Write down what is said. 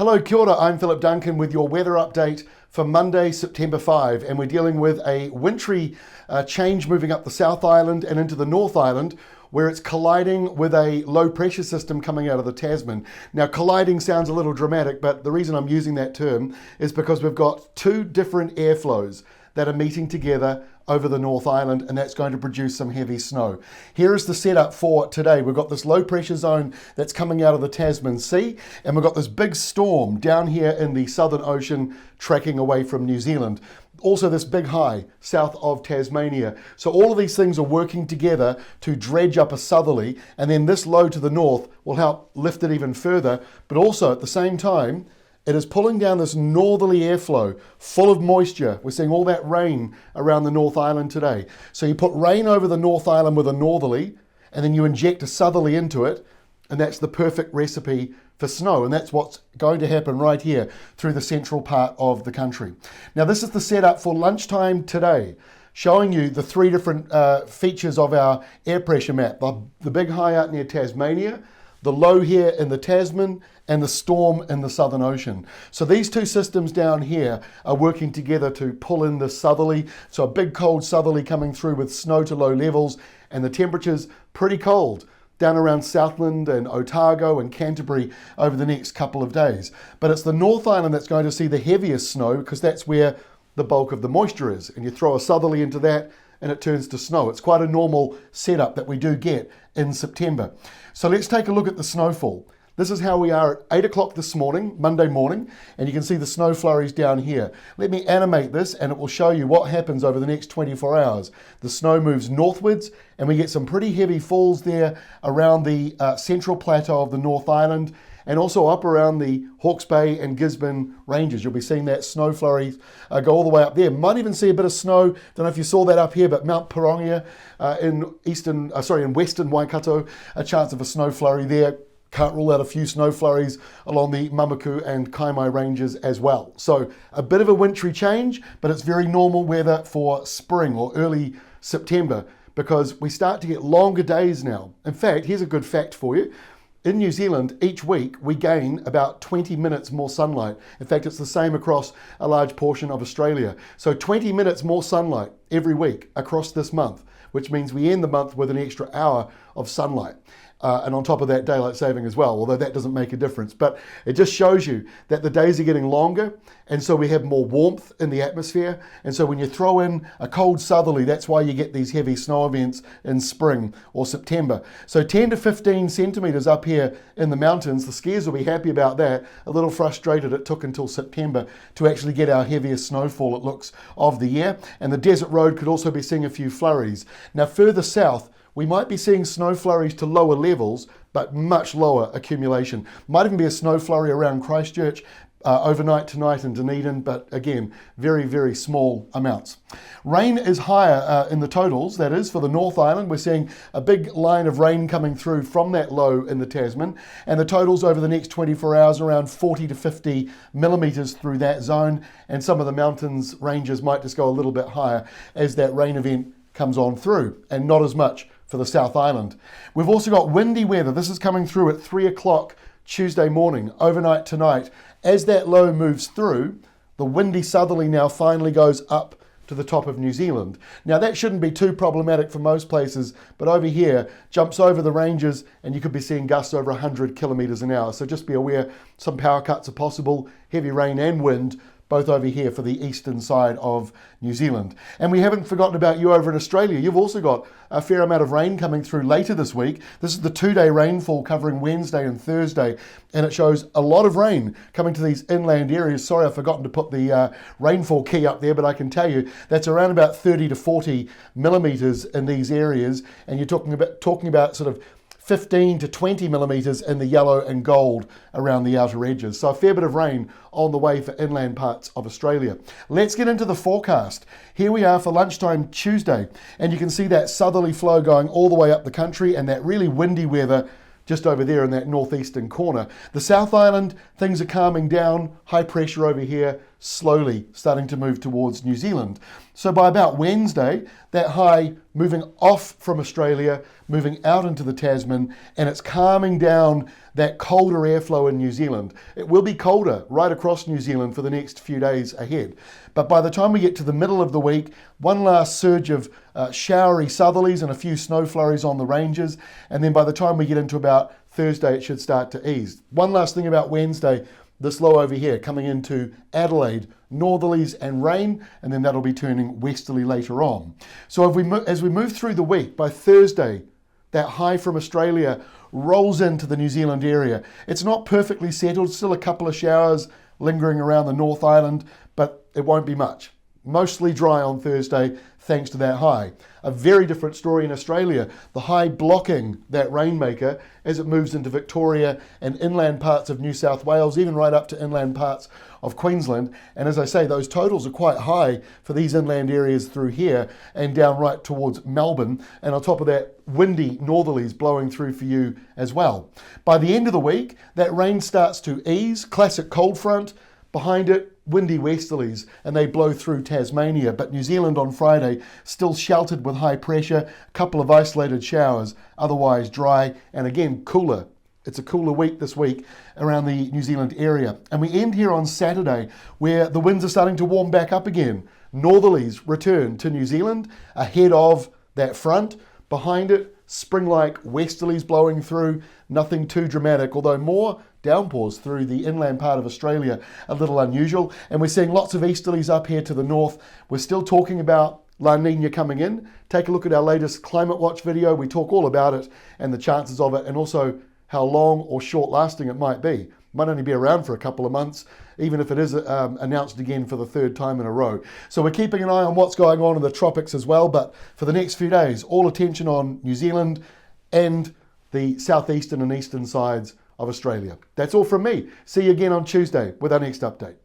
Hello, kia ora, I'm Philip Duncan with your weather update for Monday, September 5, and we're dealing with a wintry change moving up the South Island and into the North Island, where it's colliding with a low pressure system coming out of the Tasman. Now, colliding sounds a little dramatic, but the reason I'm using that term is because we've got two different airflows that are meeting together over the North Island, and that's going to produce some heavy snow. Here is the setup for today. We've got this low pressure zone that's coming out of the Tasman Sea, and we've got this big storm down here in the Southern Ocean tracking away from New Zealand. Also this big high south of Tasmania. So all of these things are working together to dredge up a southerly, and then this low to the north will help lift it even further, but also at the same time, it is pulling down this northerly airflow full of moisture. We're seeing all that rain around the North Island today. So you put rain over the North Island with a northerly, and then you inject a southerly into it, and that's the perfect recipe for snow. And that's what's going to happen right here through the central part of the country. Now, this is the setup for lunchtime today, showing you the three different features of our air pressure map. The big high out near Tasmania, the low here in the Tasman, and the storm in the Southern Ocean. So these two systems down here are working together to pull in the southerly. So a big cold southerly coming through with snow to low levels, and the temperatures pretty cold down around Southland and Otago and Canterbury over the next couple of days. But it's the North Island that's going to see the heaviest snow, because that's where the bulk of the moisture is. And you throw a southerly into that and it turns to snow. It's quite a normal setup that we do get in September. So let's take a look at the snowfall. This is how we are at 8 o'clock this morning, Monday morning, and you can see the snow flurries down here. Let me animate this and it will show you what happens over the next 24 hours. The snow moves northwards and we get some pretty heavy falls there around the central plateau of the North Island, and also up around the Hawke's Bay and Gisborne ranges. You'll be seeing that snow flurry go all the way up there. Might even see a bit of snow. Don't know if you saw that up here, but Mount Pirongia in western Waikato, a chance of a snow flurry there. Can't rule out a few snow flurries along the Mamaku and Kaimai ranges as well. So a bit of a wintry change, but it's very normal weather for spring or early September, because we start to get longer days now. In fact, here's a good fact for you. In New Zealand, each week we gain about 20 minutes more sunlight. In fact, it's the same across a large portion of Australia. So 20 minutes more sunlight every week across this month, which means we end the month with an extra hour of sunlight. And on top of that, daylight saving as well, although that doesn't make a difference. But it just shows you that the days are getting longer, and so we have more warmth in the atmosphere. And so when you throw in a cold southerly, that's why you get these heavy snow events in spring or September. So 10 to 15 centimetres up here in the mountains. The skiers will be happy about that. A little frustrated it took until September to actually get our heaviest snowfall, it looks, of the year. And the desert road could also be seeing a few flurries. Now further south, we might be seeing snow flurries to lower levels, but much lower accumulation. Might even be a snow flurry around Christchurch overnight tonight in Dunedin, but again, very, very small amounts. Rain is higher in the totals, that is, for the North Island. We're seeing a big line of rain coming through from that low in the Tasman, and the totals over the next 24 hours around 40 to 50 millimetres through that zone, and some of the mountains ranges might just go a little bit higher as that rain event comes on through, and not as much for the South Island. We've also got windy weather. This is coming through at 3 o'clock Tuesday morning, overnight tonight. As that low moves through, the windy southerly now finally goes up to the top of New Zealand. Now that shouldn't be too problematic for most places, but over here jumps over the ranges and you could be seeing gusts over 100 kilometres an hour. So just be aware some power cuts are possible, heavy rain and wind, both over here for the eastern side of New Zealand. And we haven't forgotten about you over in Australia. You've also got a fair amount of rain coming through later this week. This is the 2-day rainfall covering Wednesday and Thursday, and it shows a lot of rain coming to these inland areas. Sorry, I've forgotten to put the rainfall key up there, but I can tell you that's around about 30 to 40 millimetres in these areas, and you're talking about sort of 15 to 20 millimetres in the yellow and gold around the outer edges. So a fair bit of rain on the way for inland parts of Australia. Let's get into the forecast. Here we are for lunchtime Tuesday, and you can see that southerly flow going all the way up the country and that really windy weather just over there in that northeastern corner. The South Island, things are calming down, high pressure over here, slowly starting to move towards New Zealand. So by about Wednesday, that high moving off from Australia, moving out into the Tasman, and it's calming down that colder airflow in New Zealand. It will be colder right across New Zealand for the next few days ahead. But by the time we get to the middle of the week, one last surge of showery southerlies and a few snow flurries on the ranges. And then by the time we get into about Thursday, it should start to ease. One last thing about Wednesday, this low over here coming into Adelaide, northerlies and rain, and then that'll be turning westerly later on. So as we move through the week, by Thursday, that high from Australia rolls into the New Zealand area. It's not perfectly settled, still a couple of showers lingering around the North Island, but it won't be much. Mostly dry on Thursday, thanks to that high. A very different story in Australia. The high blocking that rainmaker as it moves into Victoria and inland parts of New South Wales, even right up to inland parts of Queensland. And as I say, those totals are quite high for these inland areas through here and down right towards Melbourne. And on top of that, windy northerlies blowing through for you as well. By the end of the week, that rain starts to ease. Classic cold front. Behind it, windy westerlies, and they blow through Tasmania. But New Zealand on Friday, still sheltered with high pressure, a couple of isolated showers, otherwise dry, and again, cooler. It's a cooler week this week around the New Zealand area. And we end here on Saturday, where the winds are starting to warm back up again. Northerlies return to New Zealand ahead of that front. Behind it, spring-like westerlies blowing through, nothing too dramatic, although more downpours through the inland part of Australia, a little unusual. And we're seeing lots of easterlies up here to the north. We're still talking about La Nina coming in. Take a look at our latest Climate Watch video. We talk all about it and the chances of it, and also how long or short lasting it might be. Might only be around for a couple of months, even if it is announced again for the third time in a row. So we're keeping an eye on what's going on in the tropics as well. But for the next few days, all attention on New Zealand and the southeastern and eastern sides of Australia. That's all from me. See you again on Tuesday with our next update.